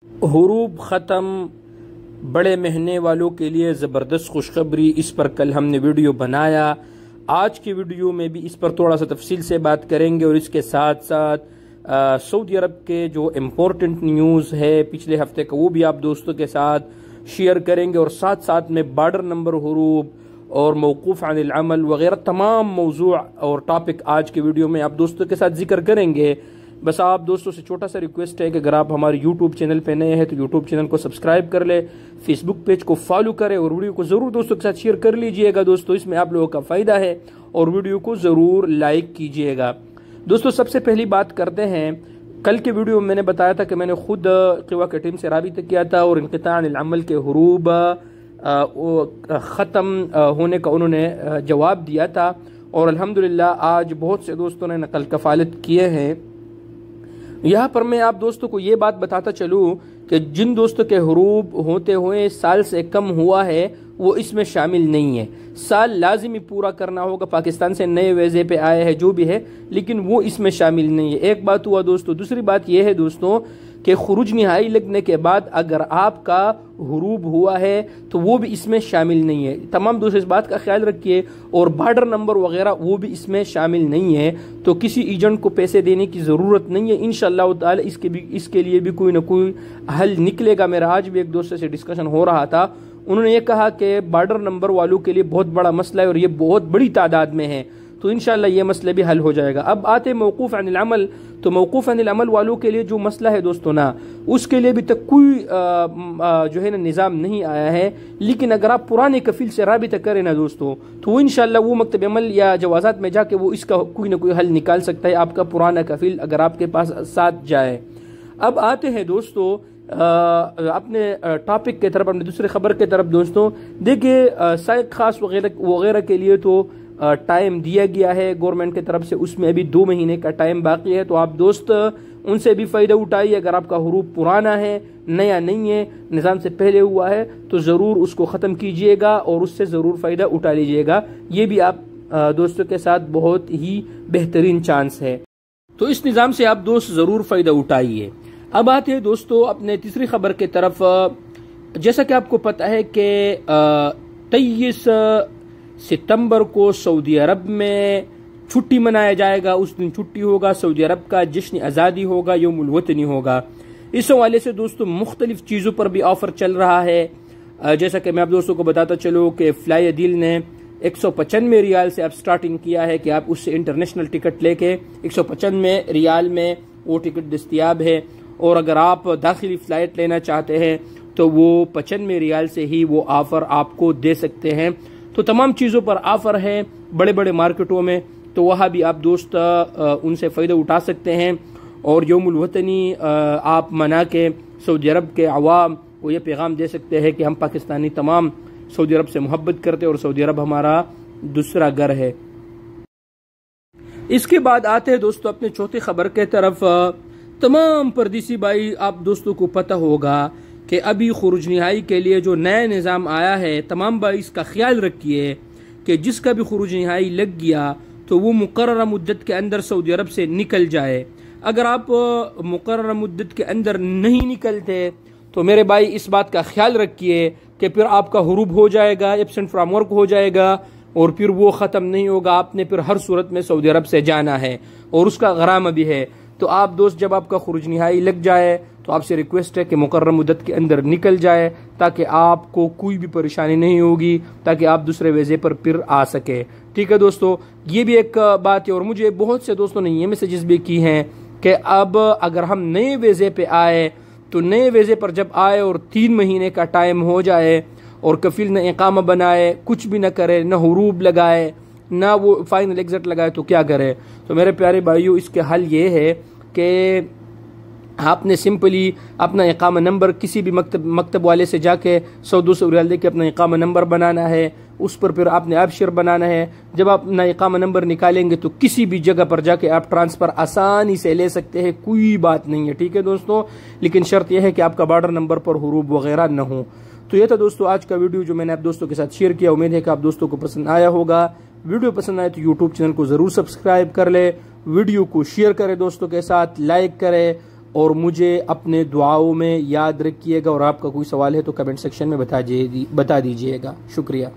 हुरूब ख़त्म, बड़े महीने वालों के लिए ज़बरदस्त खुशखबरी। इस पर कल हमने वीडियो बनाया। आज की वीडियो में भी इस पर थोड़ा सा तफसील से बात करेंगे और इसके साथ साथ सऊदी अरब के जो इम्पोर्टेंट न्यूज़ है पिछले हफ्ते का वो भी आप दोस्तों के साथ शेयर करेंगे और साथ साथ में बॉर्डर नंबर हुरूब और मौकूफ़ अनिल अमल वगैरह तमाम मौजू और टॉपिक आज के वीडियो में आप दोस्तों के साथ जिक्र करेंगे। बस आप दोस्तों से छोटा सा रिक्वेस्ट है कि अगर आप हमारे यूट्यूब चैनल पे नए हैं तो यूट्यूब चैनल को सब्सक्राइब कर ले, फेसबुक पेज को फॉलो करें और वीडियो को ज़रूर दोस्तों के साथ शेयर कर लीजिएगा। दोस्तों इसमें आप लोगों का फ़ायदा है और वीडियो को ज़रूर लाइक कीजिएगा। दोस्तों सबसे पहली बात करते हैं, कल के वीडियो में मैंने बताया था कि मैंने खुद क़िवा की टीम से राबिता किया था और इनक़िता अनिल अमल के हुरूब ख़त्म होने का उन्होंने जवाब दिया था और अल्हम्दुलिल्लाह आज बहुत से दोस्तों ने नकल कफ़ालत किए हैं। यहाँ पर मैं आप दोस्तों को ये बात बताता चलूँ कि जिन दोस्तों के हुरूब होते हुए साल से कम हुआ है वो इसमें शामिल नहीं है। साल लाजिमी पूरा करना होगा, पाकिस्तान से नए वीज़े पे आए हैं जो भी है, लेकिन वो इसमें शामिल नहीं है। एक बात हुआ दोस्तों। दूसरी बात यह है दोस्तों कि खुरूज निहाई लगने के बाद अगर आपका हुरूब हुआ है तो वो भी इसमें शामिल नहीं है। तमाम दोस्तों इस बात का ख्याल रखिए। और बॉर्डर नंबर वगैरह वो भी इसमें शामिल नहीं है, तो किसी एजेंट को पैसे देने की ज़रूरत नहीं है। इंशाअल्लाह ताला इसके लिए भी कोई ना कोई हल निकलेगा। मेरा आज भी एक दोस्त से डिस्कशन हो रहा था, उन्होंने ये कहा कि बॉर्डर नंबर वालों के लिए बहुत बड़ा मसला है और ये बहुत बड़ी तादाद में है, तो इंशाअल्लाह ये मसले भी हल हो जाएगा। अब आते मौकूफ़ अनिल अमल, तो मौकूफ़ अनिल अमल वालों के लिए जो मसला है दोस्तों ना, उसके लिए अभी तक कोई जो है ना निज़ाम नहीं आया है। लेकिन अगर आप पुराने कफ़ील से राबिता करें ना दोस्तों तो वो इंशाअल्लाह वो मकतब अमल या जवाज़ात में जाके वो इसका कोई ना कोई हल निकाल सकता है, आपका पुराना कफ़ील अगर आपके पास साथ जाए। अब आते हैं दोस्तों अपने टॉपिक के तरफ, अपने दूसरे खबर के तरफ। दोस्तों देखिए साइक खास वगैरह के लिए तो टाइम दिया गया है गवर्नमेंट की तरफ से, उसमें अभी 2 महीने का टाइम बाकी है। तो आप दोस्त उनसे भी फ़ायदा उठाइए। अगर आपका हुरूब पुराना है, नया नहीं है, निज़ाम से पहले हुआ है, तो ज़रूर उसको ख़त्म कीजिएगा और उससे ज़रूर फ़ायदा उठा लीजिएगा। ये भी आप दोस्तों के साथ बहुत ही बेहतरीन चांस है, तो इस निज़ाम से आप दोस्त ज़रूर फ़ायदा उठाइए। अब आते हैं दोस्तों अपने तीसरी खबर की तरफ। जैसा कि आपको पता है कि 23 सितंबर को सऊदी अरब में छुट्टी मनाया जाएगा। उस दिन छुट्टी होगा, सऊदी अरब का जश्न आज़ादी होगा, यौमुल वतनी होगा। इस हवाले से दोस्तों मुख्तलिफ चीज़ों पर भी ऑफर चल रहा है। जैसा कि मैं आप दोस्तों को बताता चलूँ कि फ्लाई दिल ने 195 रियाल से अब स्टार्टिंग किया है कि आप उससे इंटरनेशनल टिकट लेके 195 रियाल में वो टिकट दस्तियाब है। और अगर आप दाखिली फ़्लाइट लेना चाहते हैं तो वो 95 रियाल से ही वो ऑफ़र आपको दे सकते हैं। तो तमाम चीज़ों पर ऑफ़र है बड़े बड़े मार्केटों में, तो वहाँ भी आप दोस्त उनसे फ़ायदा उठा सकते हैं और यौमुल वतनी आप मना के सऊदी अरब के अवाम को ये पैगाम दे सकते हैं कि हम पाकिस्तानी तमाम सऊदी अरब से मोहब्बत करते हैं और सऊदी अरब हमारा दूसरा घर है। इसके बाद आते हैं दोस्तों अपने चौथी खबर के तरफ। तमाम परदेसी भाई आप दोस्तों को पता होगा कि अभी खुरूज निहाई के लिए जो नया निज़ाम आया है, तमाम भाई इसका ख्याल रखिए कि जिसका भी खुरूज निहाई लग गया तो वो मुकर्ररा मुद्दत के अंदर सऊदी अरब से निकल जाए। अगर आप मुकर्ररा मुद्दत के अंदर नहीं निकलते तो मेरे भाई इस बात का ख्याल रखिए कि फिर आपका हुरूब हो जाएगा, एब्सेंट फ्रॉम वर्क हो जाएगा और फिर वो ख़त्म नहीं होगा। आपने फिर हर सूरत में सऊदी अरब से जाना है और उसका गराम भी है। तो आप दोस्त जब आपका खुरूज निहाई लग जाए तो आपसे रिक्वेस्ट है कि मुकर्रर मुद्दत के अंदर निकल जाए ताकि आपको कोई भी परेशानी नहीं होगी, ताकि आप दूसरे वीज़े पर फिर आ सके। ठीक है दोस्तों, ये भी एक बात है। और मुझे बहुत से दोस्तों ने ये मैसेजेस भी की हैं कि अब अगर हम नए वीज़े पे आए तो नए वीज़े पर जब आए और 3 महीने का टाइम हो जाए और कफील न इकामा बनाए, कुछ भी न करे, न हुरूब लगाए, ना वो फाइनल एग्जिट लगाए, तो क्या करे। तो मेरे प्यारे भाइयों इसके हल ये है कि आपने सिंपली अपना इकामा नंबर किसी भी मकतब वाले से जाके 100-200 रियाल दे के अपना इकामा नंबर बनाना है, उस पर फिर आपने एबशर बनाना है। जब आप अपना इकामा नंबर निकालेंगे तो किसी भी जगह पर जाके आप ट्रांसफ़र आसानी से ले सकते हैं, कोई बात नहीं है। ठीक है दोस्तों, लेकिन शर्त यह है कि आपका बॉर्डर नंबर पर हुरूब वगैरह न हो। तो ये था दोस्तों आज का वीडियो जो मैंने आप दोस्तों के साथ शेयर किया। उम्मीद है कि आप दोस्तों को पसंद आया होगा। वीडियो पसंद आए तो यूट्यूब चैनल को ज़रूर सब्सक्राइब कर ले, वीडियो को शेयर करें दोस्तों के साथ, लाइक करें और मुझे अपने दुआओं में याद रखिएगा। और आपका कोई सवाल है तो कमेंट सेक्शन में बता दीजिएगा। शुक्रिया।